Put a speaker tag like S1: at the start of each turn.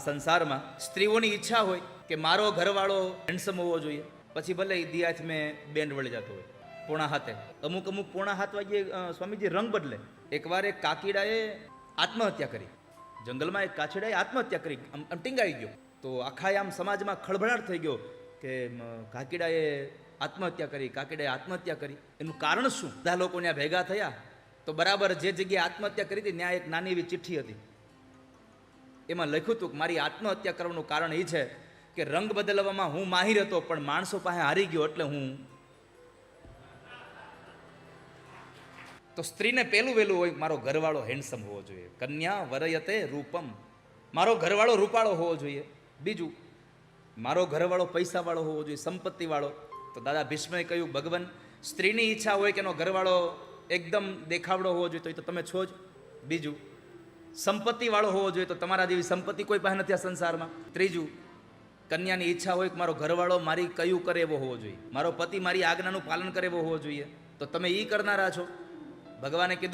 S1: સંસારમાં સ્ત્રીઓની ઈચ્છા હોય કે મારો ઘરવાળો હેન્ડસમ હોવો જોઈએ, પછી ભલે એ દિયાથ મેં બેન્ડ વળી જતો હોય પોણા હાથે, અમુક પોણા હાથ વાગ્યે સ્વામીજી રંગ બદલે. એકવાર એક કાકીડાએ આત્મહત્યા કરી, જંગલમાં એક કાચીડાએ આત્મહત્યા કરી, આમ ટીંગાઈ ગયો. તો આખા આમ સમાજમાં ખળભળાટ થઈ ગયો કે કાકીડાએ આત્મહત્યા કરી. એનું કારણ શું? બધા લોકો ત્યાં ભેગા થયા તો બરાબર જે જગ્યાએ આત્મહત્યા કરી હતી ત્યાં એક નાની એવી ચિઠ્ઠી હતી. એમાં લખ્યું હતું કે મારી આત્મહત્યા કરવાનું કારણ એ છે કે રંગ બદલવામાં હું માહિર હતો, પણ માણસો પાસે હારી ગયો એટલે હું. તો સ્ત્રીને પેલું વેલું હોય મારો ઘરવાળો હેન્ડસમ હોવો જોઈએ. કન્યા વરયતે રૂપમ, મારો ઘરવાળો રૂપાળો હોવો જોઈએ. બીજું, મારો ઘરવાળો પૈસાવાળો હોવો જોઈએ, સંપત્તિવાળો. તો દાદા ભીષ્મએ કહ્યું, ભગવાન સ્ત્રીની ઈચ્છા હોય કે એનો ઘરવાળો એકદમ દેખાવડો હોવો જોઈએ, તો એ તો તમે છો જ. બીજું, સંપત્તિવાળો હોવો જોઈએ, તો તમારા જેવી સંપત્તિ કોઈ પાસે નથી આ સંસારમાં. ત્રીજું, કન્યાની ઈચ્છા હોય કે મારો ઘરવાળો મારી કયું કરે એવો હોવો જોઈએ, મારો પતિ મારી આજ્ઞાનું પાલન કરે એવો હોવો જોઈએ, તો તમે એ કરનારા છો. ભગવાને કીધું